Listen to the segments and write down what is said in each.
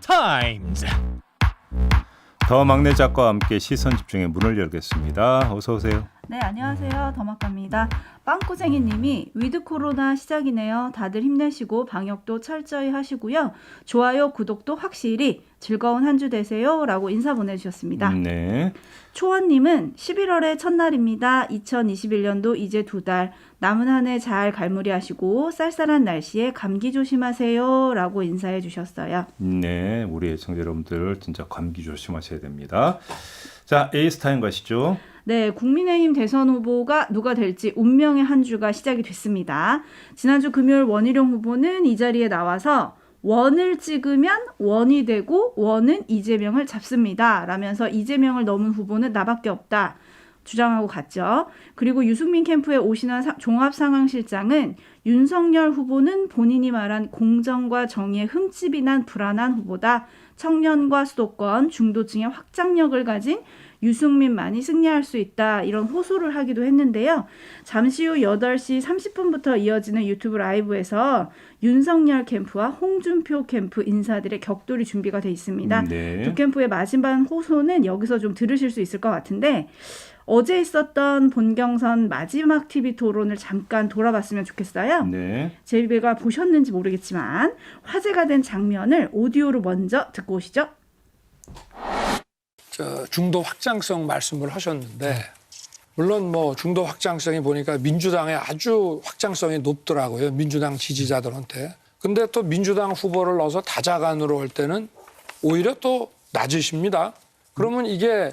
타임즈. 더 막내 작가와 함께 시선 집중의 문을 열겠습니다. 어서 오세요. 네, 안녕하세요. 더막갑니다. 빵꾸쟁이님이 위드 코로나 시작이네요. 다들 힘내시고 방역도 철저히 하시고요. 좋아요, 구독도 확실히 즐거운 한 주 되세요. 라고 인사 보내주셨습니다. 네. 초원님은 11월의 첫날입니다. 2021년도 이제 2달. 남은 한 해 잘 갈무리하시고 쌀쌀한 날씨에 감기 조심하세요. 라고 인사해 주셨어요. 네, 우리 애청자 여러분들 진짜 감기 조심하셔야 됩니다. 자, 에이스타임 가시죠. 네, 국민의힘 대선 후보가 누가 될지 운명의 한 주가 시작이 됐습니다. 지난주 금요일 원희룡 후보는 이 자리에 나와서 원을 찍으면 원이 되고 원은 이재명을 잡습니다. 라면서 이재명을 넘은 후보는 나밖에 없다. 주장하고 갔죠. 그리고 유승민 캠프에 오신한 종합상황실장은 윤석열 후보는 본인이 말한 공정과 정의에 흠집이 난 불안한 후보다. 청년과 수도권, 중도층의 확장력을 가진 유승민만이 승리할 수 있다. 이런 호소를 하기도 했는데요. 잠시 후 8시 30분부터 이어지는 유튜브 라이브에서 윤석열 캠프와 홍준표 캠프 인사들의 격돌이 준비가 돼 있습니다. 네. 두 캠프의 마지막 호소는 여기서 좀 들으실 수 있을 것 같은데 어제 있었던 본경선 마지막 TV 토론을 잠깐 돌아봤으면 좋겠어요. 네. 제이비가 보셨는지 모르겠지만 화제가 된 장면을 오디오로 먼저 듣고 오시죠. 중도 확장성 말씀을 하셨는데 물론 뭐 중도 확장성이 보니까 민주당의 아주 확장성이 높더라고요. 민주당 지지자들한테. 근데 또 민주당 후보를 넣어서 다자간으로 할 때는 오히려 또 낮으십니다. 그러면 이게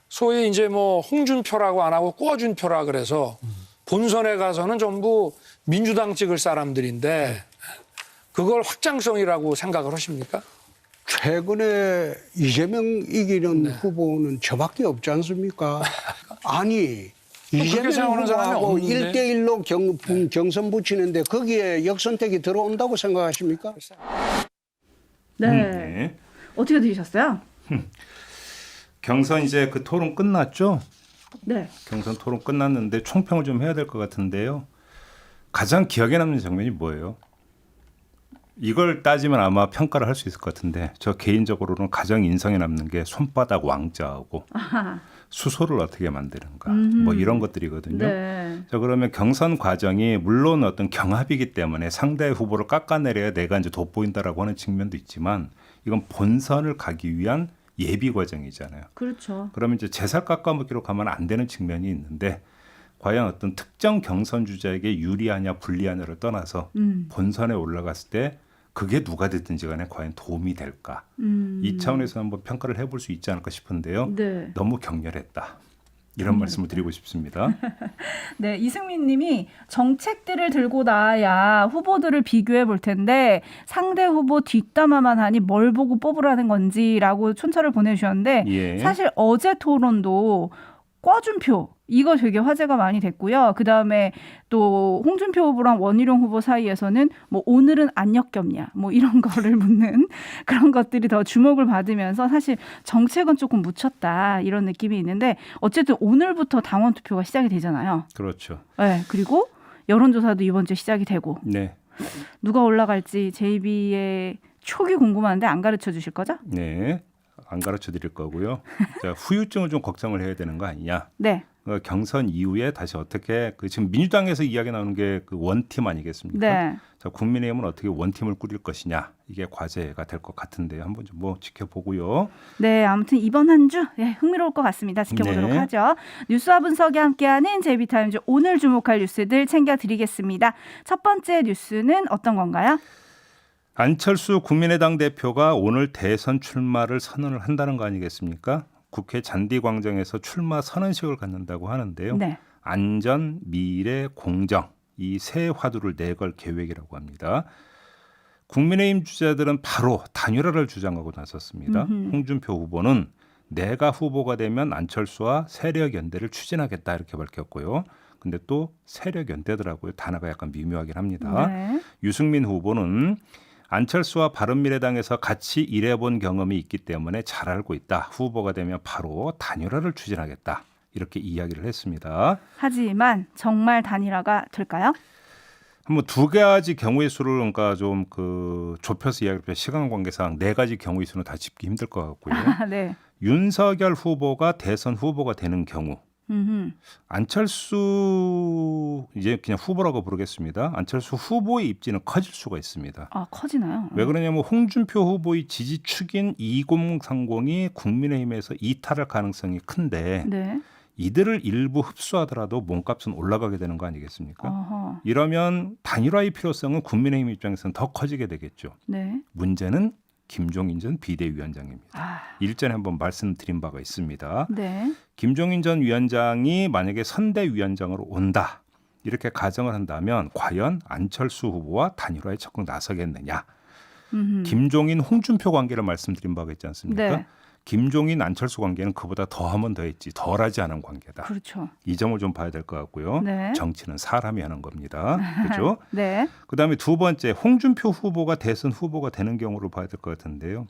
소위 이제 뭐 홍준표라고 안 하고 꿔준표라 그래서 본선에 가서는 전부 민주당 찍을 사람들인데 그걸 확장성이라고 생각을 하십니까? 최근에 이재명 이기는 후보는 저밖에 없지 않습니까? 아니 이재명 생각하는 사람이 후보하고 없는데. 1대1로 경선 붙이는데 거기에 역선택이 들어온다고 생각하십니까? 네. 네. 어떻게 들으셨어요? 경선 이제 그 토론 끝났죠? 네. 경선 토론 끝났는데 총평을 좀 해야 될 것 같은데요. 가장 기억에 남는 장면이 뭐예요? 이걸 따지면 아마 평가를 할 수 있을 것 같은데 저 개인적으로는 가장 인상에 남는 게 손바닥 왕자하고 아하. 수소를 어떻게 만드는가 뭐 이런 것들이거든요. 네. 자, 그러면 경선 과정이 물론 어떤 경합이기 때문에 상대 후보를 깎아내려야 내가 이제 돋보인다라고 하는 측면도 있지만 이건 본선을 가기 위한 예비 과정이잖아요. 그렇죠. 그러면 이제 제살 깎아먹기로 가면 안 되는 측면이 있는데 과연 어떤 특정 경선 주자에게 유리하냐 불리하냐를 떠나서 본선에 올라갔을 때 그게 누가 됐든지 간에 과연 도움이 될까? 이 차원에서 한번 평가를 해볼 수 있지 않을까 싶은데요. 네. 너무 격렬했다. 이런 말씀을 드리고 싶습니다. 네, 이승민 님이 정책들을 들고 나와야 후보들을 비교해 볼 텐데 상대 후보 뒷담화만 하니 뭘 보고 뽑으라는 건지라고 촌철을 보내주셨는데 예. 사실 어제 토론도 꿔준표 이거 되게 화제가 많이 됐고요. 그다음에 또 홍준표 후보랑 원희룡 후보 사이에서는 뭐 오늘은 안 역겹냐 뭐 이런 거를 묻는 그런 것들이 더 주목을 받으면서 사실 정책은 조금 묻혔다 이런 느낌이 있는데 어쨌든 오늘부터 당원 투표가 시작이 되잖아요. 그렇죠. 네, 그리고 여론조사도 이번 주에 시작이 되고 네. 누가 올라갈지 JB의 촉이 궁금한데 안 가르쳐 주실 거죠? 네. 안 가르쳐 드릴 거고요. 자, 후유증을 좀 걱정을 해야 되는 거 아니냐. 네. 경선 이후에 다시 어떻게 지금 민주당에서 이야기 나오는 게 그 원팀 아니겠습니까? 네. 자, 국민의힘은 어떻게 원팀을 꾸릴 것이냐 이게 과제가 될 것 같은데요. 한번 좀 뭐 지켜보고요. 네, 아무튼 이번 한 주 흥미로울 것 같습니다. 지켜보도록 네. 하죠. 뉴스와 분석이 함께하는 JB타임즈 오늘 주목할 뉴스들 챙겨드리겠습니다. 첫 번째 뉴스는 어떤 건가요? 안철수 국민의당 대표가 오늘 대선 출마를 선언을 한다는 거 아니겠습니까? 국회 잔디광장에서 출마 선언식을 갖는다고 하는데요. 네. 안전, 미래, 공정 이 세 화두를 내걸 계획이라고 합니다. 국민의힘 주자들은 바로 단일화를 주장하고 나섰습니다. 홍준표 후보는 내가 후보가 되면 안철수와 세력 연대를 추진하겠다 이렇게 밝혔고요. 근데 또 세력 연대더라고요. 단어가 약간 미묘하긴 합니다. 네. 유승민 후보는 안철수와 바른미래당에서 같이 일해본 경험이 있기 때문에 잘 알고 있다. 후보가 되면 바로 단일화를 추진하겠다. 이렇게 이야기를 했습니다. 하지만 정말 단일화가 될까요? 한번 두 가지 경우의 수를 그러니까 좀 그 좁혀서 이야기할 시간 관계상 네 가지 경우의 수는 다 짚기 힘들 것 같고요. 네. 윤석열 후보가 대선 후보가 되는 경우 안철수 이제 그냥 후보라고 부르겠습니다. 안철수 후보의 입지는 커질 수가 있습니다. 아, 커지나요? 왜 그러냐면 홍준표 후보의 지지 축인 2030이 국민의힘에서 이탈할 가능성이 큰데 네. 이들을 일부 흡수하더라도 몸값은 올라가게 되는 거 아니겠습니까? 어허. 이러면 단일화의 필요성은 국민의힘 입장에서는 더 커지게 되겠죠. 네. 문제는 김종인 전 비대위원장입니다. 아, 일전에 한번 말씀드린 바가 있습니다. 네. 김종인 전 위원장이 만약에 선대위원장으로 온다 이렇게 가정을 한다면 과연 안철수 후보와 단일화에 적극 나서겠느냐. 김종인 홍준표 관계를 말씀드린 바가 있지 않습니까? 네. 김종인 안철수 관계는 그보다 더하면 더했지 덜하지 않은 관계다. 그렇죠. 이 점을 좀 봐야 될 것 같고요. 네. 정치는 사람이 하는 겁니다. 그렇죠? 네. 그다음에 두 번째 홍준표 후보가 대선 후보가 되는 경우를 봐야 될 것 같은데요.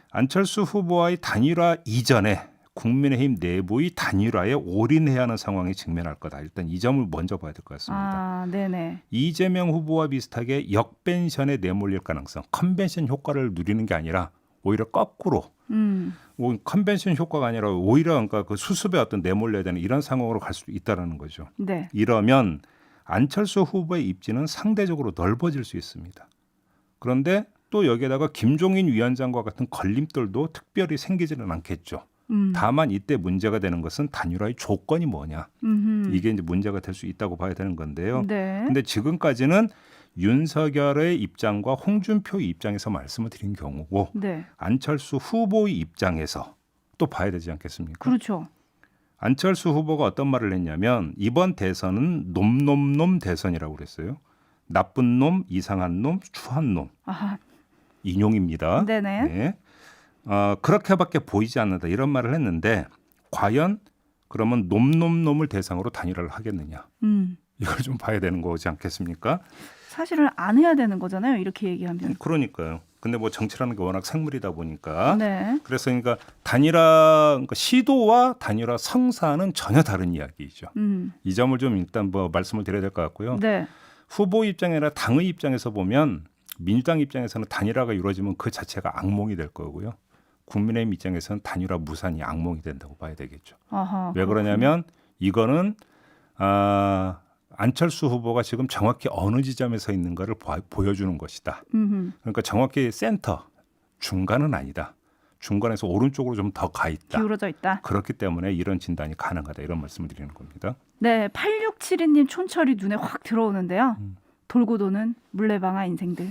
안철수 후보와의 단일화 이전에 국민의힘 내부의 단일화에 올인해야 하는 상황에 직면할 거다. 일단 이 점을 먼저 봐야 될 것 같습니다. 아, 네네. 이재명 후보와 비슷하게 역벤션에 내몰릴 가능성, 컨벤션 효과를 누리는 게 아니라 오히려 거꾸로 컨벤션 효과가 아니라 오히려 그러니까 그 수습에 어떤 내몰려야 되는 이런 상황으로 갈 수 있다라는 거죠. 네. 이러면 안철수 후보의 입지는 상대적으로 넓어질 수 있습니다. 그런데 또 여기에다가 김종인 위원장과 같은 걸림돌도 특별히 생기지는 않겠죠. 다만 이때 문제가 되는 것은 단일화의 조건이 뭐냐. 이게 이제 문제가 될 수 있다고 봐야 되는 건데요. 네. 근데 지금까지는 윤석열의 입장과 홍준표의 입장에서 말씀을 드린 경우고 네. 안철수 후보의 입장에서 또 봐야 되지 않겠습니까? 그렇죠. 안철수 후보가 어떤 말을 했냐면 이번 대선은 놈 대선이라고 그랬어요. 나쁜 놈, 이상한 놈, 추한 놈. 아하. 인용입니다. 네네. 네. 그렇게밖에 보이지 않는다 이런 말을 했는데 과연 그러면 놈을 대상으로 단일화를 하겠느냐. 이걸 좀 봐야 되는 거지 않겠습니까? 사실은 안 해야 되는 거잖아요. 이렇게 얘기하면. 그러니까요. 근데 뭐 정치라는 게 워낙 생물이다 보니까 네. 그래서 그러니까 단일화 그러니까 시도와 단일화 성사는 전혀 다른 이야기이죠. 이 점을 좀 일단 뭐 말씀을 드려야 될 것 같고요. 네. 후보 입장이 아니라 당의 입장에서 보면 민주당 입장에서는 단일화가 이루어지면 그 자체가 악몽이 될 거고요. 국민의힘 입장에서는 단일화 무산이 악몽이 된다고 봐야 되겠죠. 아하. 왜 그러냐면 이거는 안철수 후보가 지금 정확히 어느 지점에 서 있는 것을 보여주는 것이다. 그러니까 정확히 센터, 중간은 아니다. 중간에서 오른쪽으로 좀 더 가 있다. 기울어져 있다. 그렇기 때문에 이런 진단이 가능하다. 이런 말씀을 드리는 겁니다. 네, 8672님 촌철이 눈에 확 들어오는데요. 돌고 도는 물레방아 인생들.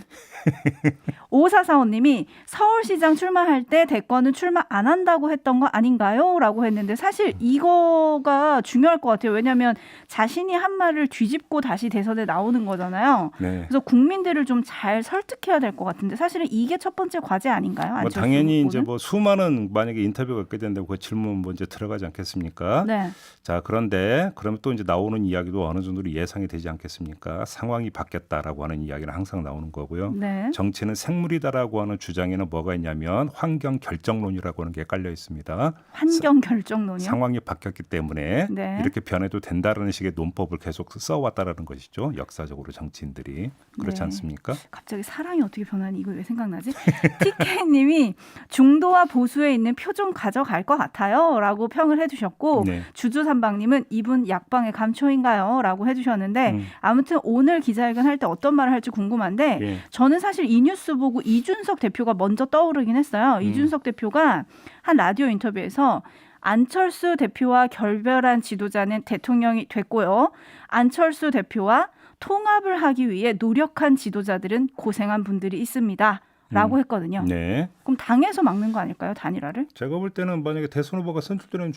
5445님이 서울시장 출마할 때 대권은 출마 안 한다고 했던 거 아닌가요? 라고 했는데 사실 이거가 중요할 것 같아요. 왜냐하면 자신이 한 말을 뒤집고 다시 대선에 나오는 거잖아요. 네. 그래서 국민들을 좀 잘 설득해야 될 것 같은데 사실은 이게 첫 번째 과제 아닌가요? 뭐 안철수 당연히 후보는? 이제 뭐 수많은 만약에 인터뷰가 있게 된다고 그 질문 먼저 들어가지 않겠습니까? 네. 자, 그런데 그러면 또 이제 나오는 이야기도 어느 정도 예상이 되지 않겠습니까? 상황이 바뀌었다라고 하는 이야기는 항상 나오는 거고요. 네. 정치는 생물이다라고 하는 주장에는 뭐가 있냐면 환경 결정론이라고 하는 게 깔려 있습니다. 환경 결정론이요? 상황이 바뀌었기 때문에 네. 이렇게 변해도 된다라는 식의 논법을 계속 써왔다라는 것이죠. 역사적으로 정치인들이 그렇지 네. 않습니까? 갑자기 사랑이 어떻게 변하니 이거 왜 생각나지? TK님이 중도와 보수에 있는 표 좀 가져갈 것 같아요 라고 평을 해주셨고 네. 주주삼방님은 이분 약방의 감초인가요? 라고 해주셨는데 아무튼 오늘 기자회견 할 때 어떤 말을 할지 궁금한데 예. 저는 사실 이 뉴스 보고 이준석 대표가 먼저 떠오르긴 했어요. 이준석 대표가 한 라디오 인터뷰에서 안철수 대표와 결별한 지도자는 대통령이 됐고요. 안철수 대표와 통합을 하기 위해 노력한 지도자들은 고생한 분들이 있습니다. 라고 했거든요. 네. 그럼 당에서 막는 거 아닐까요? 단일화를? 제가 볼 때는 만약에 대선 후보가 선출되는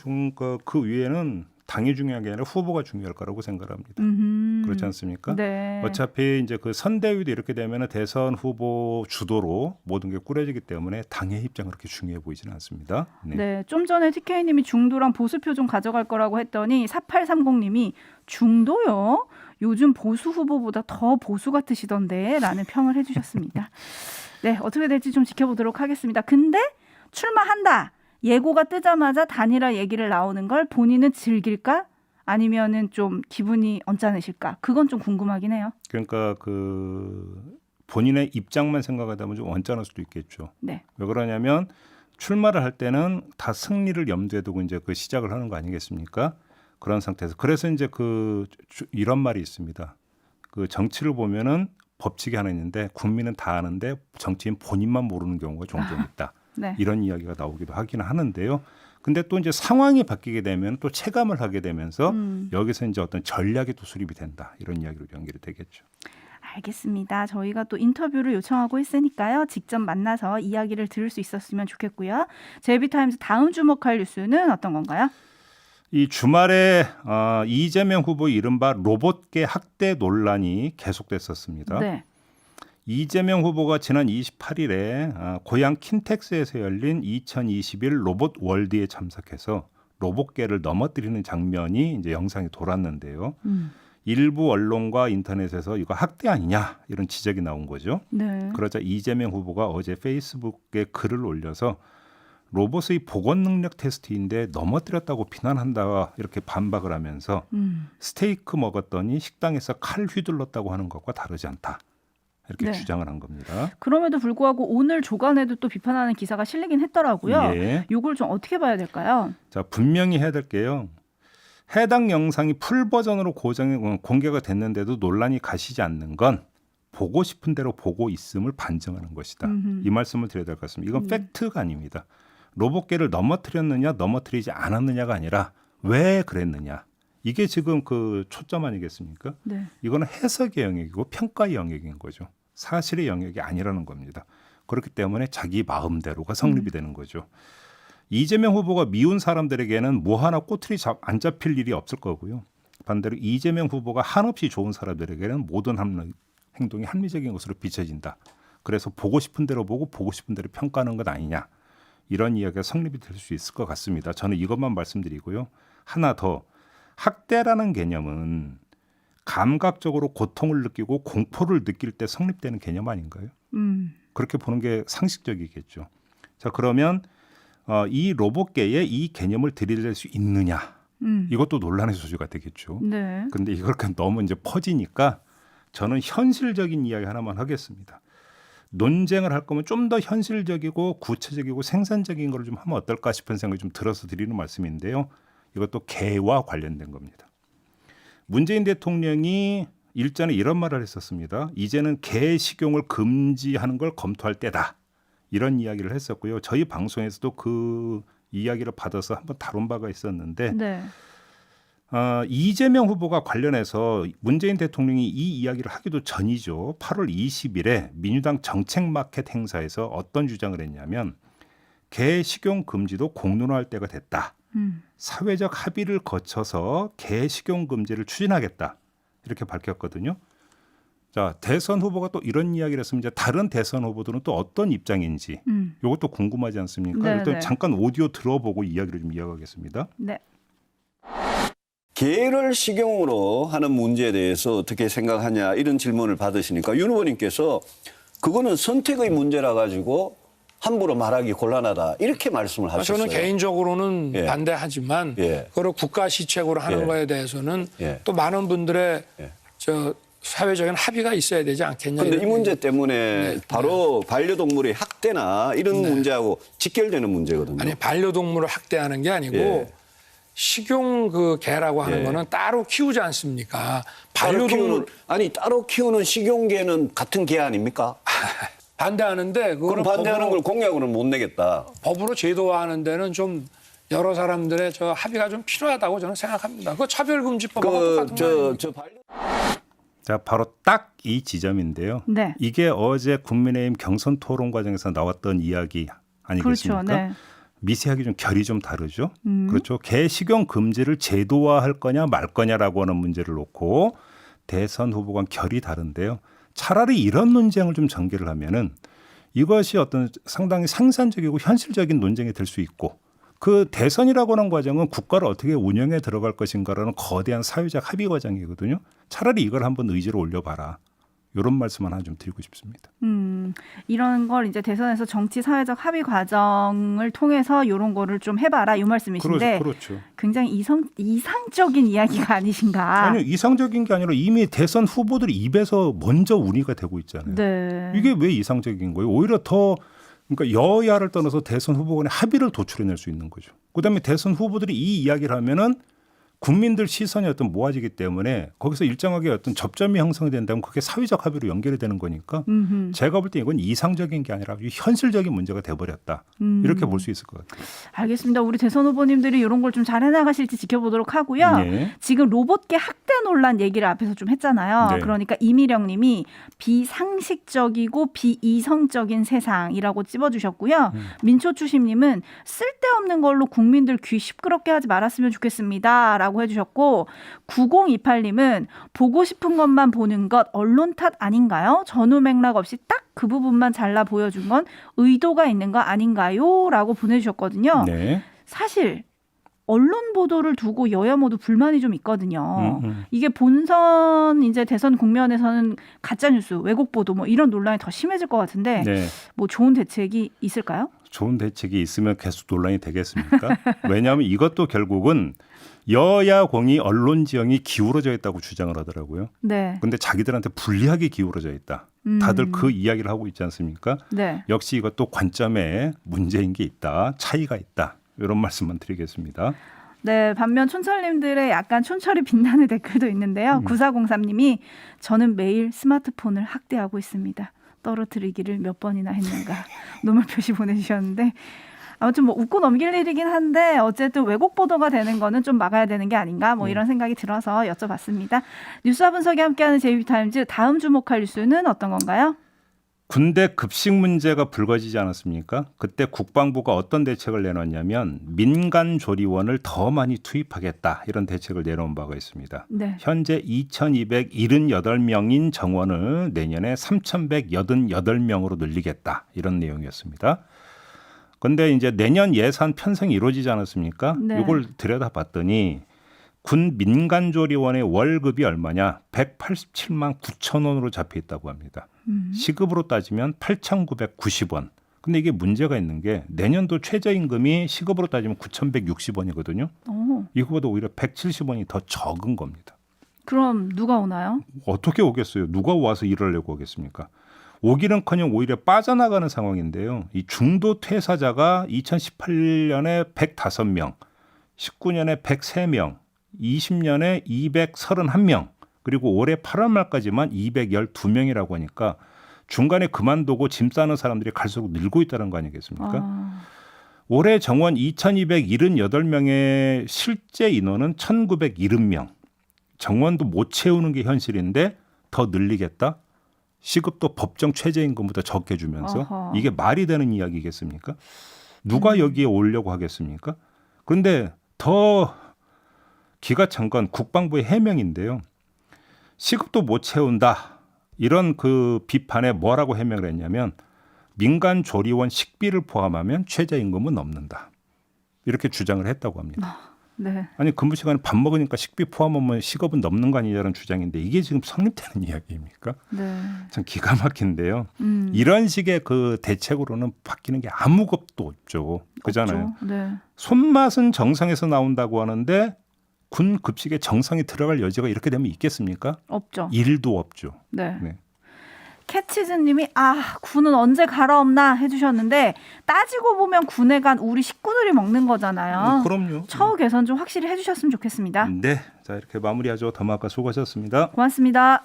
그 위에는 당이 중요한 게 아니라 후보가 중요할 거라고 생각합니다. 그렇지 않습니까? 네. 어차피 이제 그 선대위도 이렇게 되면 대선 후보 주도로 모든 게 꾸려지기 때문에 당의 입장은 그렇게 중요해 보이지는 않습니다. 네. 네. 좀 전에 TK님이 중도랑 보수표 좀 가져갈 거라고 했더니 4830님이 중도요? 요즘 보수 후보보다 더 보수 같으시던데 라는 평을 해주셨습니다. 네, 어떻게 될지 좀 지켜보도록 하겠습니다. 근데 출마한다. 예고가 뜨자마자 단일화 얘기를 나오는 걸 본인은 즐길까? 아니면은 좀 기분이 언짢으실까? 그건 좀 궁금하긴 해요. 그러니까 그 본인의 입장만 생각하다 보면 좀 언짢을 수도 있겠죠. 네. 왜 그러냐면 출마를 할 때는 다 승리를 염두에 두고 이제 그 시작을 하는 거 아니겠습니까? 그런 상태에서 그래서 이제 이런 말이 있습니다. 그 정치를 보면은 법칙이 하나 있는데 국민은 다 아는데 정치인 본인만 모르는 경우가 종종 있다. 네. 이런 이야기가 나오기도 하기는 하는데요. 근데 또 이제 상황이 바뀌게 되면 또 체감을 하게 되면서 여기서 이제 어떤 전략이 또 수립이 된다. 이런 이야기로 연결이 되겠죠. 알겠습니다. 저희가 또 인터뷰를 요청하고 있으니까요. 직접 만나서 이야기를 들을 수 있었으면 좋겠고요. 제비타임즈 다음 주목할 뉴스는 어떤 건가요? 이 주말에 이재명 후보 이른바 로봇계 학대 논란이 계속됐었습니다. 네. 이재명 후보가 지난 28일에 고향 킨텍스에서 열린 2021 로봇 월드에 참석해서 로봇계를 넘어뜨리는 장면이 이제 영상이 돌았는데요. 일부 언론과 인터넷에서 이거 학대 아니냐 이런 지적이 나온 거죠. 네. 그러자 이재명 후보가 어제 페이스북에 글을 올려서 로봇의 복원 능력 테스트인데 넘어뜨렸다고 비난한다 이렇게 반박을 하면서 스테이크 먹었더니 식당에서 칼 휘둘렀다고 하는 것과 다르지 않다. 이렇게 네. 주장을 한 겁니다. 그럼에도 불구하고 오늘 조간에도 또 비판하는 기사가 실리긴 했더라고요. 예. 이걸 좀 어떻게 봐야 될까요? 자, 분명히 해야 될 게요. 해당 영상이 풀 버전으로 공개가 됐는데도 논란이 가시지 않는 건 보고 싶은 대로 보고 있음을 반증하는 것이다. 이 말씀을 드려야 될 것 같습니다. 이건 팩트가 아닙니다. 로봇계를 넘어뜨렸느냐 넘어뜨리지 않았느냐가 아니라 왜 그랬느냐. 이게 지금 그 초점 아니겠습니까? 네. 이거는 해석의 영역이고 평가의 영역인 거죠. 사실의 영역이 아니라는 겁니다. 그렇기 때문에 자기 마음대로가 성립이 되는 거죠. 이재명 후보가 미운 사람들에게는 뭐 하나 꼬투리 안 잡힐 일이 없을 거고요. 반대로 이재명 후보가 한없이 좋은 사람들에게는 모든 행동이 합리적인 것으로 비춰진다. 그래서 보고 싶은 대로 보고 보고 싶은 대로 평가하는 것 아니냐. 이런 이야기가 성립이 될 수 있을 것 같습니다. 저는 이것만 말씀드리고요. 하나 더. 학대라는 개념은 감각적으로 고통을 느끼고 공포를 느낄 때 성립되는 개념 아닌가요? 그렇게 보는 게 상식적이겠죠. 자, 그러면 이 로봇계에 이 개념을 들이댈 수 있느냐? 이것도 논란의 소지가 되겠죠. 네. 그런데 이걸 너무 이제 퍼지니까 저는 현실적인 이야기 하나만 하겠습니다. 논쟁을 할 거면 좀 더 현실적이고 구체적이고 생산적인 걸 좀 하면 어떨까 싶은 생각이 좀 들어서 드리는 말씀인데요. 이것도 개와 관련된 겁니다. 문재인 대통령이 일전에 이런 말을 했었습니다. 이제는 개 식용을 금지하는 걸 검토할 때다. 이런 이야기를 했었고요. 저희 방송에서도 그 이야기를 받아서 한번 다룬 바가 있었는데 네. 이재명 후보가 관련해서 문재인 대통령이 이 이야기를 하기도 전이죠. 8월 20일에 민주당 정책마켓 행사에서 어떤 주장을 했냐면 개 식용 금지도 공론화할 때가 됐다. 사회적 합의를 거쳐서 개 식용 금지를 추진하겠다. 이렇게 밝혔거든요. 자, 대선 후보가 또 이런 이야기를 했으면 이제 다른 대선 후보들은 또 어떤 입장인지 이것도 궁금하지 않습니까? 네, 일단 네. 잠깐 오디오 들어보고 이야기를 좀 이어가겠습니다. 네. 개를 식용으로 하는 문제에 대해서 어떻게 생각하냐 이런 질문을 받으시니까 윤 후보님께서 그거는 선택의 문제라 가지고 함부로 말하기 곤란하다 이렇게 말씀을 하셨어요. 저는 개인적으로는 예. 반대하지만 예. 그걸 국가 시책으로 하는 예. 거에 대해서는 예. 또 많은 분들의 예. 저 사회적인 합의가 있어야 되지 않겠냐. 그런데 이 이런 문제 얘기. 때문에 바로 반려동물의 학대나 이런 문제하고 직결되는 문제거든요. 아니 반려동물을 학대하는 게 아니고 예. 식용 그 개라고 하는 예. 거는 따로 키우지 않습니까? 따로 반려동물 따로 키우는 식용개는 같은 개 아닙니까? 반대하는데 그럼 반대하는 걸 공약으로는 못 내겠다. 법으로 제도화하는 데는 좀 여러 사람들의 저 합의가 좀 필요하다고 저는 생각합니다. 그 차별금지법하고 똑같은 거예요. 자, 바로 딱 이 지점인데요. 네. 이게 어제 국민의힘 경선 토론 과정에서 나왔던 이야기 아니겠습니까? 그렇죠. 네. 미세하게 좀 결이 좀 다르죠. 그렇죠. 개 식용 금지를 제도화할 거냐 말 거냐라고 하는 문제를 놓고 대선 후보간 결이 다른데요. 차라리 이런 논쟁을 좀 전개를 하면은 이것이 어떤 상당히 생산적이고 현실적인 논쟁이 될 수 있고 그 대선이라고 하는 과정은 국가를 어떻게 운영해 들어갈 것인가라는 거대한 사회적 합의 과정이거든요. 차라리 이걸 한번 의지로 올려봐라. 이런 말씀 하나 좀 드리고 싶습니다. 이런 걸 이제 대선에서 정치 사회적 합의 과정을 통해서 이런 거를 좀 해봐라 이 말씀이신데 그렇죠. 굉장히 이상적인 이야기가 아니신가. 아니요, 이상적인 게 아니라 이미 대선 후보들이 입에서 먼저 운이가 되고 있잖아요. 네. 이게 왜 이상적인 거예요? 오히려 더 그러니까 여야를 떠나서 대선 후보 간의 합의를 도출해낼 수 있는 거죠. 그다음에 대선 후보들이 이 이야기를 하면은 국민들 시선이 어떤 모아지기 때문에 거기서 일정하게 어떤 접점이 형성이 된다면 그게 사회적 합의로 연결이 되는 거니까 제가 볼 때 이건 이상적인 게 아니라 현실적인 문제가 돼버렸다. 이렇게 볼 수 있을 것 같아요. 알겠습니다. 우리 대선 후보님들이 이런 걸 좀 잘 해나가실지 지켜보도록 하고요. 네. 지금 로봇계 학대 논란 얘기를 앞에서 좀 했잖아요. 네. 그러니까 이미령 님이 비상식적이고 비이성적인 세상이라고 찝어주셨고요. 민초추심 님은 쓸데없는 걸로 국민들 귀 시끄럽게 하지 말았으면 좋겠습니다. 라고 해주셨고 9028님은 보고 싶은 것만 보는 것 언론 탓 아닌가요? 전후 맥락 없이 딱 그 부분만 잘라 보여준 건 의도가 있는 거 아닌가요? 라고 보내주셨거든요. 네. 사실 언론 보도를 두고 여야 모두 불만이 좀 있거든요. 이게 본선 이제 대선 국면에서는 가짜 뉴스, 왜곡 보도 뭐 이런 논란이 더 심해질 것 같은데 네. 뭐 좋은 대책이 있을까요? 좋은 대책이 있으면 계속 논란이 되겠습니까? 왜냐하면 이것도 결국은 여야 공이 언론 지형이 기울어져 있다고 주장을 하더라고요. 네. 근데 자기들한테 불리하게 기울어져 있다. 다들 그 이야기를 하고 있지 않습니까? 네. 역시 이것도 관점에 문제인 게 있다. 차이가 있다. 이런 말씀만 드리겠습니다. 네, 반면 촌철님들의 약간 촌철이 빛나는 댓글도 있는데요. 9403님이 저는 매일 스마트폰을 학대하고 있습니다. 떨어뜨리기를 몇 번이나 했는가. 노말 표시 보내주셨는데 아무튼 뭐 웃고 넘길 일이긴 한데 어쨌든 왜곡 보도가 되는 거는 좀 막아야 되는 게 아닌가 뭐 이런 생각이 들어서 여쭤봤습니다. 뉴스와 분석이 함께하는 JB타임즈 다음 주목할 뉴스는 어떤 건가요? 군대 급식 문제가 불거지지 않았습니까? 그때 국방부가 어떤 대책을 내놨냐면 민간 조리원을 더 많이 투입하겠다 이런 대책을 내놓은 바가 있습니다. 네. 현재 2,278명인 정원을 내년에 3,188명으로 늘리겠다 이런 내용이었습니다. 그런데 이제 내년 예산 편성이 이루어지지 않았습니까? 네. 이걸 들여다봤더니 군 민간조리원의 월급이 얼마냐? 187만 9천 원으로 잡혀 있다고 합니다. 시급으로 따지면 8,990원. 근데 이게 문제가 있는 게 내년도 최저임금이 시급으로 따지면 9,160원이거든요. 이거보다 오히려 170원이 더 적은 겁니다. 그럼 누가 오나요? 어떻게 오겠어요? 누가 와서 일을 하려고 오겠습니까? 오기는커녕 오히려 빠져나가는 상황인데요. 이 중도 퇴사자가 2018년에 105명, 19년에 103명, 20년에 231명, 그리고 올해 8월 말까지만 212명이라고 하니까 중간에 그만두고 짐 싸는 사람들이 갈수록 늘고 있다는 거 아니겠습니까? 올해 정원 2,278명의 실제 인원은 1,970명. 정원도 못 채우는 게 현실인데 더 늘리겠다? 시급도 법정 최저임금보다 적게 주면서 어허. 이게 말이 되는 이야기겠습니까? 누가 여기에 오려고 하겠습니까? 그런데 더 기가 찬 건 국방부의 해명인데요. 시급도 못 채운다. 이런 그 비판에 뭐라고 해명을 했냐면 민간 조리원 식비를 포함하면 최저임금은 넘는다. 이렇게 주장을 했다고 합니다. 네. 아니 근무 시간에 밥 먹으니까 식비 포함하면 시급은 넘는 거 아니냐는 주장인데 이게 지금 성립되는 이야기입니까? 네. 참 기가 막힌데요. 이런 식의 그 대책으로는 바뀌는 게 아무것도 없죠. 그잖아요. 없죠. 네. 손맛은 정상에서 나온다고 하는데 군 급식에 정상이 들어갈 여지가 이렇게 되면 있겠습니까? 없죠. 일도 없죠. 네. 네. 캐치즈님이 군은 언제 갈아엎나 해주셨는데 따지고 보면 군에 간 우리 식구들이 먹는 거잖아요. 그럼요. 처우 개선 좀 확실히 해주셨으면 좋겠습니다. 네, 자 이렇게 마무리하죠. 더마카 수고하셨습니다. 고맙습니다.